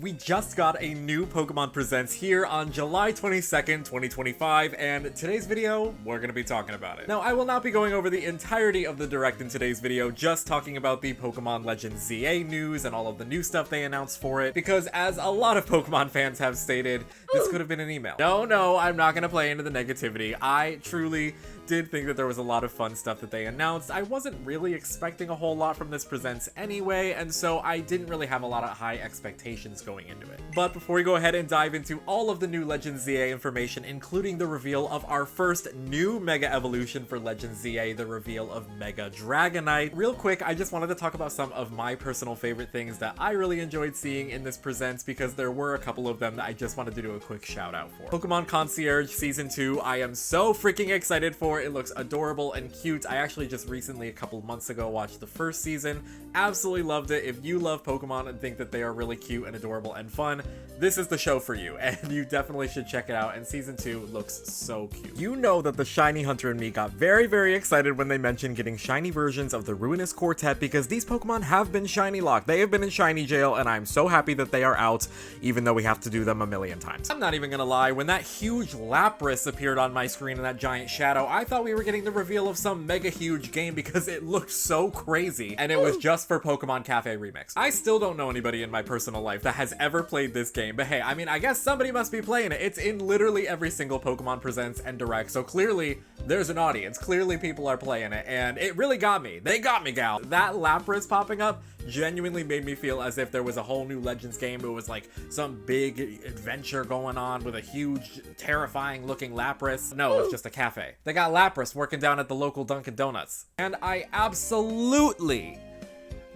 We just got a new Pokemon Presents here on July 22nd, 2025, and today's video, we're gonna be talking about it. Now, I will not be going over the entirety of the Direct in today's video, just talking about the Pokemon Legends ZA news and all of the new stuff they announced for it, because as a lot of Pokemon fans have stated, this could have been an email. No, I'm not gonna play into the negativity. I truly did think that there was a lot of fun stuff that they announced. I wasn't really expecting a whole lot from this Presents anyway, and so I didn't really have a lot of high expectations going into it. But before we go ahead and dive into all of the new Legends ZA information, including the reveal of our first new Mega Evolution for Legends ZA, the reveal of Mega Dragonite, real quick, I just wanted to talk about some of my personal favorite things that I really enjoyed seeing in this Presents, because there were a couple of them that I just wanted to do a quick shout out for. Pokemon Concierge Season 2, I am so freaking excited for. It looks adorable and cute. I actually just recently, a couple months ago, watched the first season. Absolutely loved it. If you love Pokemon and think that they are really cute and adorable and fun, this is the show for you, and you definitely should check it out, and Season 2 looks so cute. You know that the Shiny Hunter and me got very excited when they mentioned getting shiny versions of the Ruinous Quartet, because these Pokemon have been shiny locked. They have been in shiny jail, and I'm so happy that they are out, even though we have to do them a million times. I'm not even gonna lie, when that huge Lapras appeared on my screen in that giant shadow, I thought we were getting the reveal of some mega huge game because it looked so crazy, and it was just for Pokemon Cafe Remix. I still don't know anybody in my personal life that has ever played this game, but hey, I mean, I guess somebody must be playing it. It's in literally every single Pokemon Presents and Direct, so clearly there's an audience. Clearly people are playing it, and it really got me. They got me, gal. That Lapras popping up genuinely made me feel as if there was a whole new Legends game. It was like some big adventure going on with a huge, terrifying looking Lapras. No, it's just a cafe. They got Lapras working down at the local Dunkin' Donuts. And I absolutely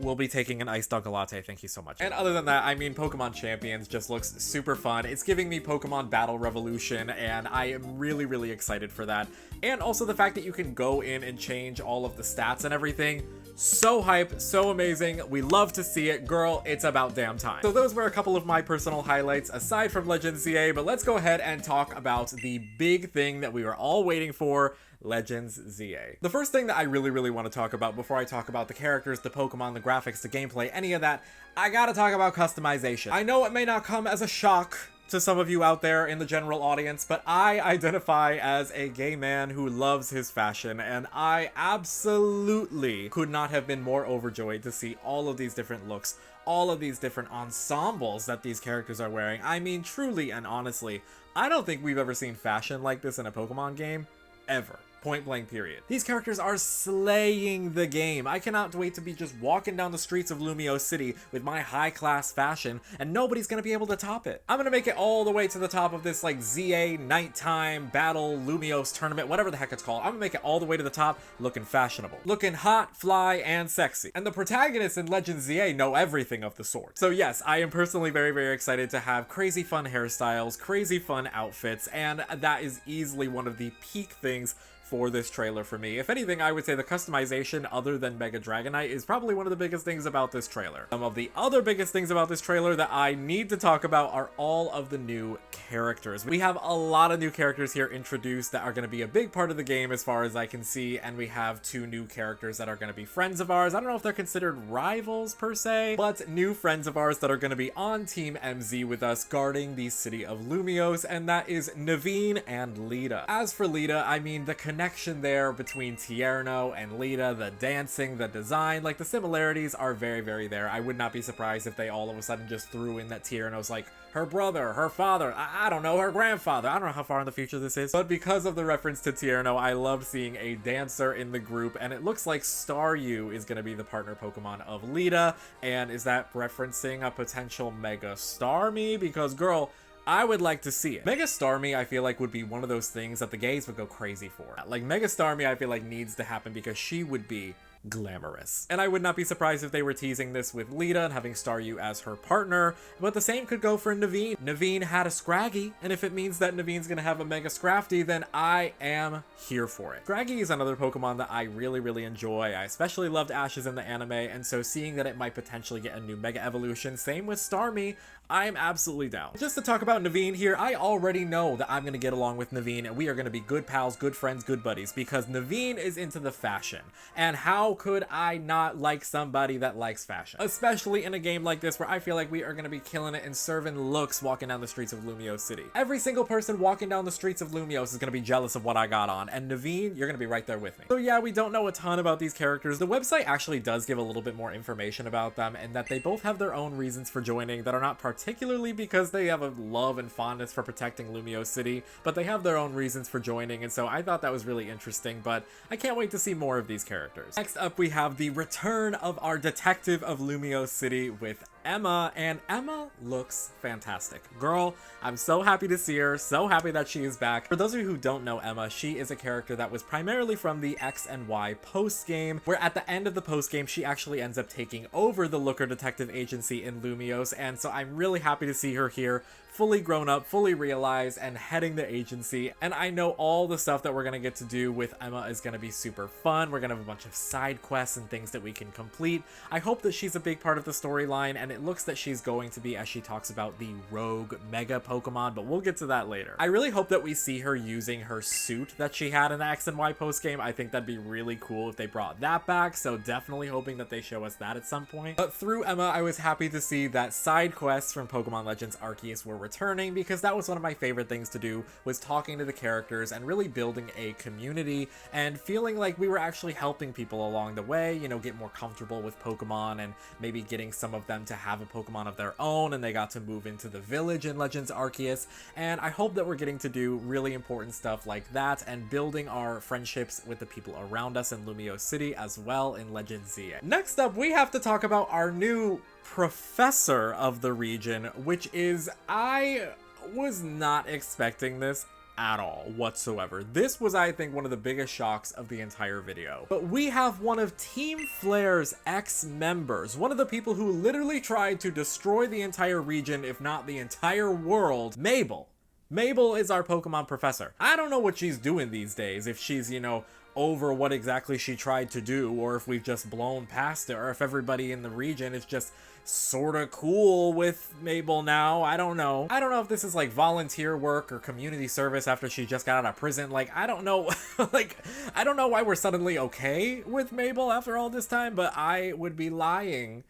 will be taking an iced Dunkin' Latte, thank you so much. And other than that, I mean, Pokemon Champions just looks super fun. It's giving me Pokemon Battle Revolution, and I am really excited for that. And also the fact that you can go in and change all of the stats and everything. So hype, so amazing. We love to see it. Girl, it's about damn time. So those were a couple of my personal highlights aside from Legends ZA, but let's go ahead and talk about the big thing that we were all waiting for, Legends ZA. The first thing that I really want to talk about before I talk about the characters, the Pokemon, the graphics, the gameplay, any of that, I gotta talk about customization. I know it may not come as a shock to some of you out there in the general audience, but I identify as a gay man who loves his fashion, and I absolutely could not have been more overjoyed to see all of these different looks, all of these different ensembles that these characters are wearing. I mean, truly and honestly, I don't think we've ever seen fashion like this in a Pokemon game, ever. Point blank period. These characters are slaying the game. I cannot wait to be just walking down the streets of Lumiose City with my high class fashion, and nobody's gonna be able to top it. I'm gonna make it all the way to the top of this like ZA nighttime battle Lumiose tournament, whatever the heck it's called. I'm gonna make it all the way to the top looking fashionable, looking hot, fly, and sexy. And the protagonists in Legends ZA know everything of the sort. So yes, I am personally very excited to have crazy fun hairstyles, crazy fun outfits, and that is easily one of the peak things for this trailer for me. If anything, I would say the customization other than Mega Dragonite is probably one of the biggest things about this trailer. Some of the other biggest things about this trailer that I need to talk about are all of the new characters. We have a lot of new characters here introduced that are going to be a big part of the game as far as I can see, and we have two new characters that are going to be friends of ours. I don't know if they're considered rivals per se, but new friends of ours that are going to be on Team MZ with us guarding the city of Lumiose, and that is Naveen and Lita. As for Lita, I mean, the connection there between Tierno and Lita, the dancing, the design, like the similarities are very there. I would not be surprised if they all of a sudden just threw in that Tierno's like her brother, her father, I don't know, her grandfather. I don't know how far in the future this is, but because of the reference to Tierno, I love seeing a dancer in the group, and it looks like Staryu is going to be the partner Pokemon of Lita. And is that referencing a potential Mega Starmie? Because girl, I would like to see it. Mega Starmie, I feel like, would be one of those things that the gays would go crazy for. Like, Mega Starmie, I feel like, needs to happen because she would be glamorous. And I would not be surprised if they were teasing this with Lita and having Staryu as her partner, but the same could go for Naveen. Naveen had a Scraggy, and if it means that Naveen's gonna have a Mega Scrafty, then I am here for it. Scraggy is another Pokemon that I really enjoy. I especially loved Ash's in the anime, and so seeing that it might potentially get a new Mega Evolution, same with Starmie, I'm absolutely down. Just to talk about Naveen here, I already know that I'm gonna get along with Naveen and we are gonna be good pals, good friends, good buddies, because Naveen is into the fashion. And how could I not like somebody that likes fashion? Especially in a game like this where I feel like we are gonna be killing it and serving looks walking down the streets of Lumiose City. Every single person walking down the streets of Lumiose is gonna be jealous of what I got on, and Naveen, you're gonna be right there with me. So yeah, we don't know a ton about these characters. The website actually does give a little bit more information about them, and that they both have their own reasons for joining that are not particularly because they have a love and fondness for protecting Lumiose City, but they have their own reasons for joining, and so I thought that was really interesting, but I can't wait to see more of these characters. Next up, we have the return of our detective of Lumiose City with Emma, and Emma looks fantastic. Girl, I'm so happy to see her, so happy that she is back. For those of you who don't know Emma, she is a character that was primarily from the X and Y post-game, where at the end of the post-game, she actually ends up taking over the Looker Detective Agency in Lumiose, and so I'm really happy to see her here, fully grown up, fully realized, and heading the agency. And I know all the stuff that we're gonna get to do with Emma is gonna be super fun. We're gonna have a bunch of side quests and things that we can complete. I hope that she's a big part of the storyline, and it looks that she's going to be, as she talks about, the rogue mega Pokemon, but we'll get to that later. I really hope that we see her using her suit that she had in the X and Y post game. I think that'd be really cool if they brought that back, so definitely hoping that they show us that at some point. But through Emma, I was happy to see that side quests from Pokemon Legends Arceus were returning, because that was one of my favorite things to do, was talking to the characters and really building a community and feeling like we were actually helping people along the way, you know, get more comfortable with Pokemon and maybe getting some of them to have a Pokemon of their own, and they got to move into the village in Legends Arceus. And I hope that we're getting to do really important stuff like that and building our friendships with the people around us in Lumiose City as well in Legends ZA. Next up, we have to talk about our new professor of the region, which is, I was not expecting this at all whatsoever. This was, I think, one of the biggest shocks of the entire video. But we have one of Team Flare's ex-members, one of the people who literally tried to destroy the entire region, if not the entire world, Mabel. Mabel is our Pokemon professor. I don't know what she's doing these days, if she's, you know, over what exactly she tried to do, or if we've just blown past it, or if everybody in the region is just sort of cool with Mabel now. I don't know. I don't know if this is like volunteer work or community service after she just got out of prison. Like, I don't know. Like, I don't know why we're suddenly okay with Mabel after all this time, but I would be lying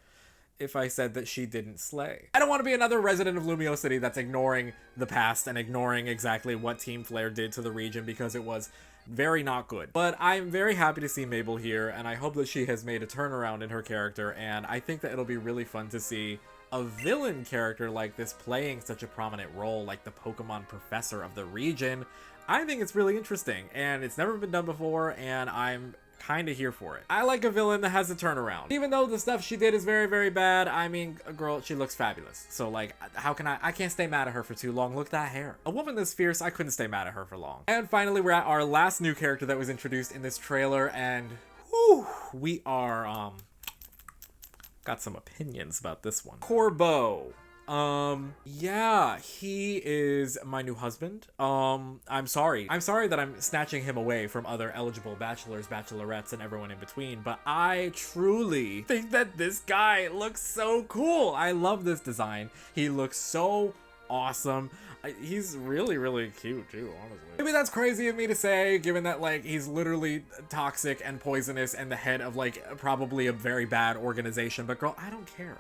if I said that she didn't slay. I don't want to be another resident of Lumiose City that's ignoring the past and ignoring exactly what Team Flare did to the region, because it was very not good. But I'm very happy to see Mabel here, and I hope that she has made a turnaround in her character, and I think that it'll be really fun to see a villain character like this playing such a prominent role, like the Pokemon professor of the region. I think it's really interesting, and it's never been done before, and I'm kind of here for it. I like a villain that has a turnaround. Even though the stuff she did is very, very bad, I mean, a girl, she looks fabulous. So, like, how can I can't stay mad at her for too long. Look at that hair. A woman this fierce, I couldn't stay mad at her for long. And finally, we're at our last new character that was introduced in this trailer, and whew, we are, got some opinions about this one. Corbeau. Yeah, he is my new husband. I'm sorry that I'm snatching him away from other eligible bachelors, bachelorettes, and everyone in between, but I truly think that this guy looks so cool. I love this design. He looks so awesome. He's really, really cute too, honestly. Maybe that's crazy of me to say, given that, like, he's literally toxic and poisonous and the head of, like, probably a very bad organization, but girl, I don't care.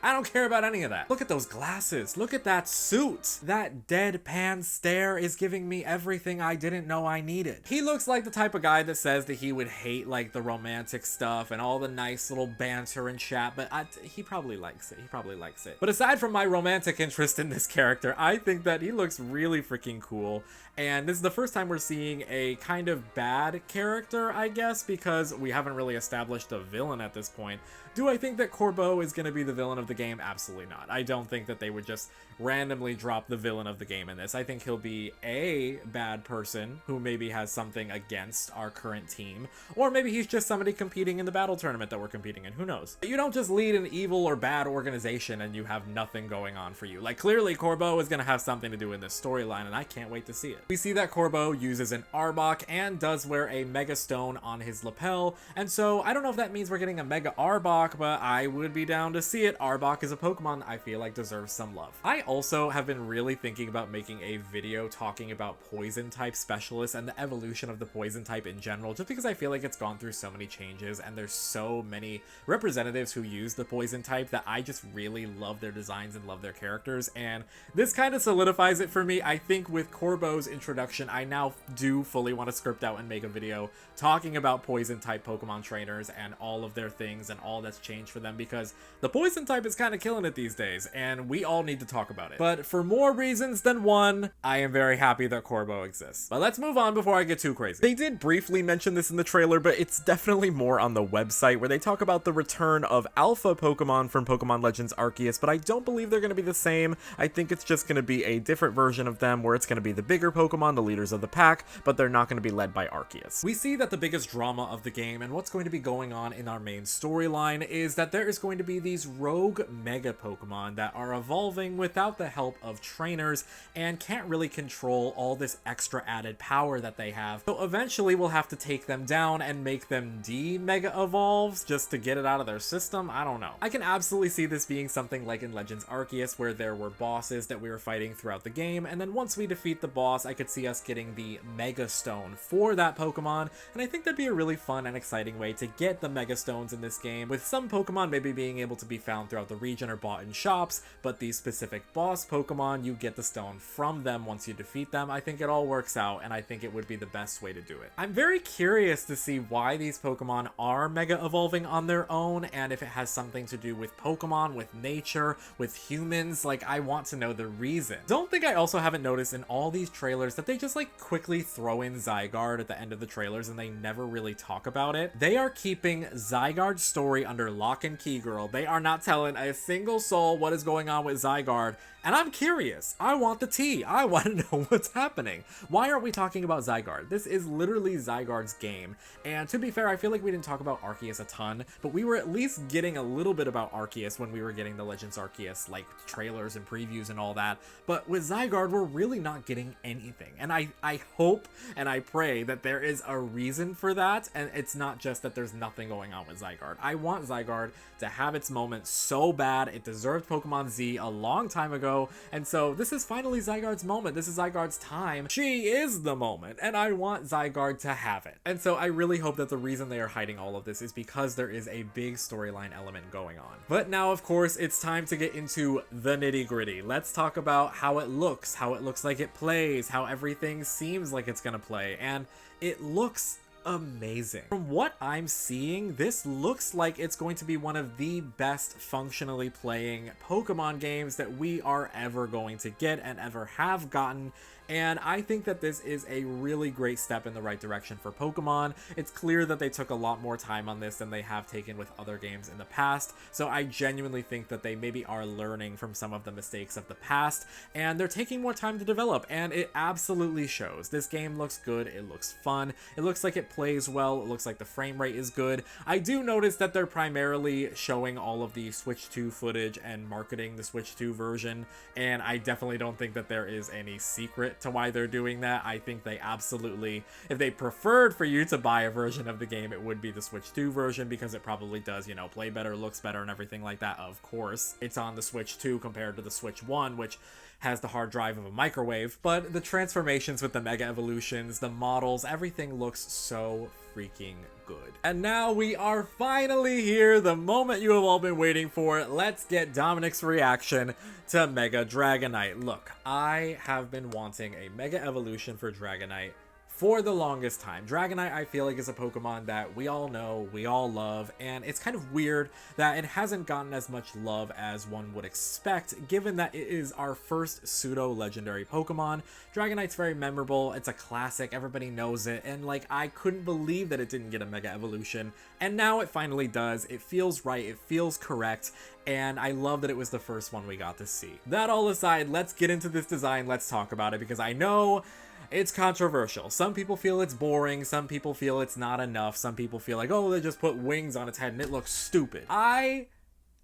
I don't care about any of that. Look at those glasses. Look at that suit. That deadpan stare is giving me everything I didn't know I needed. He looks like the type of guy that says that he would hate, like, the romantic stuff and all the nice little banter and chat, but he probably likes it. He probably likes it. But aside from my romantic interest in this character, I think that he looks really freaking cool. And this is the first time we're seeing a kind of bad character, I guess, because we haven't really established a villain at this point. Do I think that Corbeau is going to be the villain of the game? Absolutely not. I don't think that they would just randomly drop the villain of the game in this. I think he'll be a bad person who maybe has something against our current team, or maybe he's just somebody competing in the battle tournament that we're competing in. Who knows? You don't just lead an evil or bad organization and you have nothing going on for you. Like, clearly Corbeau is going to have something to do in this storyline, and I can't wait to see it. We see that Corbeau uses an Arbok and does wear a Mega Stone on his lapel, and so I don't know if that means we're getting a Mega Arbok, but I would be down to see it. Arbok Arbok is a Pokemon I feel like deserves some love. I also have been really thinking about making a video talking about poison type specialists and the evolution of the poison type in general, just because I feel like it's gone through so many changes and there's so many representatives who use the poison type that I just really love their designs and love their characters, and this kind of solidifies it for me. I think with Corbo's introduction, I now do fully want to script out and make a video talking about poison type Pokemon trainers and all of their things and all that's changed for them, because the poison type is kind of killing it these days and we all need to talk about it. But for more reasons than one, I am very happy that Corbo exists. But let's move on before I get too crazy. They did briefly mention this in the trailer, but it's definitely more on the website, where they talk about the return of alpha Pokemon from Pokemon Legends Arceus, but I don't believe they're going to be the same. I think it's just going to be a different version of them, where it's going to be the bigger Pokemon, the leaders of the pack, but they're not going to be led by Arceus. We see that the biggest drama of the game and what's going to be going on in our main storyline is that there is going to be these rogue mega Pokemon that are evolving without the help of trainers and can't really control all this extra added power that they have. So eventually we'll have to take them down and make them de-mega evolves just to get it out of their system. I don't know. I can absolutely see this being something like in Legends Arceus, where there were bosses that we were fighting throughout the game, and then once we defeat the boss, I could see us getting the Mega Stone for that Pokemon, and I think that'd be a really fun and exciting way to get the Mega Stones in this game, with some Pokemon maybe being able to be found throughout the region or bought in shops, but these specific boss Pokemon, you get the stone from them once you defeat them. I think it all works out, and I think it would be the best way to do it. I'm very curious to see why these Pokemon are Mega Evolving on their own, and if it has something to do with Pokemon, with nature, with humans. Like, I want to know the reason. Don't think I also haven't noticed in all these trailers that they just like quickly throw in Zygarde at the end of the trailers and they never really talk about it. They are keeping Zygarde's story under lock and key, girl. They are not telling a single soul what is going on with Zygarde, and I'm curious. I want the tea. I want to know what's happening. Why aren't we talking about Zygarde? This is literally Zygarde's game, and to be fair, I feel like we didn't talk about Arceus a ton, but we were at least getting a little bit about Arceus when we were getting the Legends Arceus like trailers and previews and all that, but with Zygarde we're really not getting anything, and I hope and I pray that there is a reason for that, and it's not just that there's nothing going on with Zygarde. I want Zygarde to have its moment so bad. It deserved Pokemon Z a long time ago, and so this is finally Zygarde's moment. This is Zygarde's time. She is the moment, and I want Zygarde to have it. And so I really hope that the reason they are hiding all of this is because there is a big storyline element going on. But now, of course, it's time to get into the nitty-gritty. Let's talk about how it looks like it plays, how everything seems like it's gonna play, and it looks amazing. From what I'm seeing, this looks like it's going to be one of the best functionally playing Pokemon games that we are ever going to get and ever have gotten. And I think that this is a really great step in the right direction for Pokemon. It's clear that they took a lot more time on this than they have taken with other games in the past, so I genuinely think that they maybe are learning from some of the mistakes of the past, and they're taking more time to develop, and it absolutely shows. This game looks good, it looks fun, it looks like it plays well, it looks like the frame rate is good. I do notice that they're primarily showing all of the Switch 2 footage and marketing the Switch 2 version, and I definitely don't think that there is any secret to why they're doing that. I think they absolutely, if they preferred for you to buy a version of the game, it would be the Switch 2 version, because it probably does, you know, play better, looks better, and everything like that. Of course, it's on the Switch 2 compared to the Switch 1, which has the hard drive of a microwave, but the transformations with the Mega Evolutions, the models, everything looks so freaking good. And now we are finally here, the moment you have all been waiting for. Let's get Dominic's reaction to Mega Dragonite. Look, I have been wanting a Mega Evolution for Dragonite for the longest time. Dragonite, I feel like, is a Pokemon that we all know, we all love, and it's kind of weird that it hasn't gotten as much love as one would expect, given that it is our first pseudo-legendary Pokemon. Dragonite's very memorable, it's a classic, everybody knows it, and like, I couldn't believe that it didn't get a Mega Evolution, and now it finally does. It feels right, it feels correct, and I love that it was the first one we got to see. That all aside, let's get into this design, let's talk about it, because I know it's controversial. Some people feel it's boring, some people feel it's not enough, some people feel like, oh, they just put wings on its head and it looks stupid. I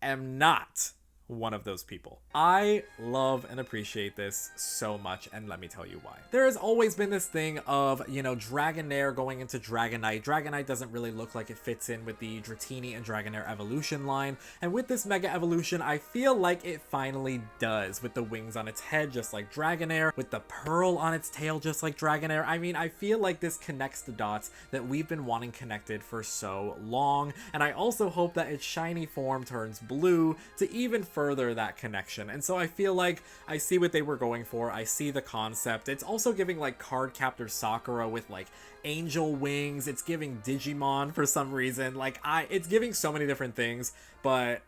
am not one of those people. I love and appreciate this so much, and let me tell you why. There has always been this thing of, you know, Dragonair going into Dragonite. Dragonite doesn't really look like it fits in with the Dratini and Dragonair evolution line, and with this Mega Evolution, I feel like it finally does, with the wings on its head just like Dragonair, with the pearl on its tail just like Dragonair. I mean, I feel like this connects the dots that we've been wanting connected for so long, and I also hope that its shiny form turns blue to even further that connection. And so I feel like I see what they were going for. I see the concept. It's also giving like Cardcaptor Sakura with like angel wings. It's giving Digimon for some reason. Like it's giving so many different things, but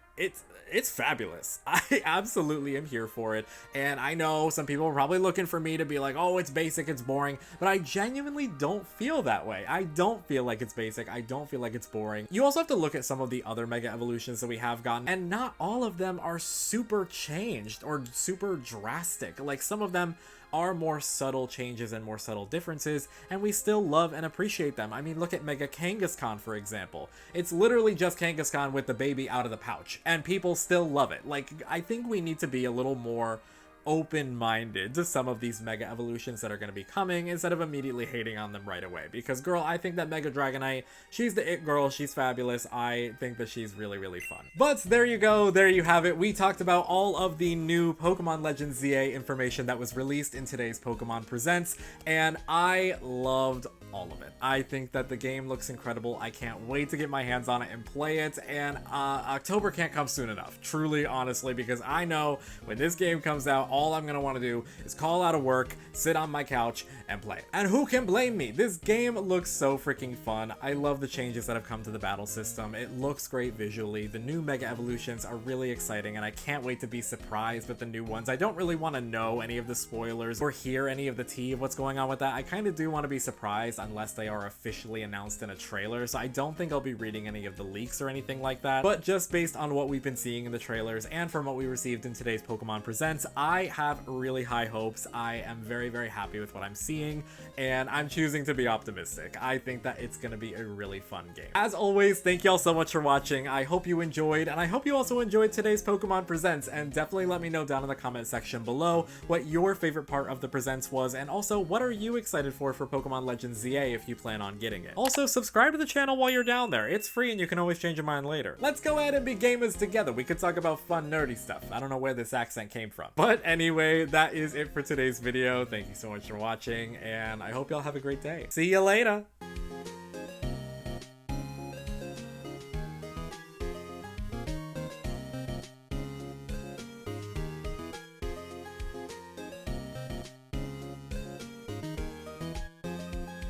it's fabulous. I absolutely am here for it, and I know some people are probably looking for me to be like, oh, it's basic, it's boring, but I genuinely don't feel that way. I don't feel like it's basic. I don't feel like it's boring. You also have to look at some of the other Mega Evolutions that we have gotten, and not all of them are super changed or super drastic. Like, some of them are more subtle changes and more subtle differences, and we still love and appreciate them. I mean, look at Mega Kangaskhan, for example. It's literally just Kangaskhan with the baby out of the pouch, and people still love it. Like, I think we need to be a little more open-minded to some of these Mega Evolutions that are going to be coming, instead of immediately hating on them right away. Because, girl, I think that Mega Dragonite, she's the it girl, she's fabulous. I think that she's really, really fun. But there you go, there you have it. We talked about all of the new Pokemon Legends ZA information that was released in today's Pokemon Presents, and I loved all of it. I think that the game looks incredible. I can't wait to get my hands on it and play it, and October can't come soon enough, truly, honestly, because I know when this game comes out, all I'm gonna want to do is call out of work, sit on my couch, and play. And who can blame me? This game looks so freaking fun. I love the changes that have come to the battle system. It looks great visually. The new Mega Evolutions are really exciting, and I can't wait to be surprised with the new ones. I don't really want to know any of the spoilers or hear any of the tea of what's going on with that. I kind of do want to be surprised unless they are officially announced in a trailer, so I don't think I'll be reading any of the leaks or anything like that. But just based on what we've been seeing in the trailers and from what we received in today's Pokemon Presents, I have really high hopes. I am very, very happy with what I'm seeing, and I'm choosing to be optimistic. I think that it's going to be a really fun game. As always, thank y'all so much for watching. I hope you enjoyed, and I hope you also enjoyed today's Pokemon Presents, and definitely let me know down in the comment section below what your favorite part of the Presents was, and also what are you excited for Pokemon Legends ZA if you plan on getting it. Also, subscribe to the channel while you're down there. It's free and you can always change your mind later. Let's go ahead and be gamers together. We could talk about fun, nerdy stuff. I don't know where this accent came from. But anyway, that is it for today's video. Thank you so much for watching, and I hope y'all have a great day. See you later!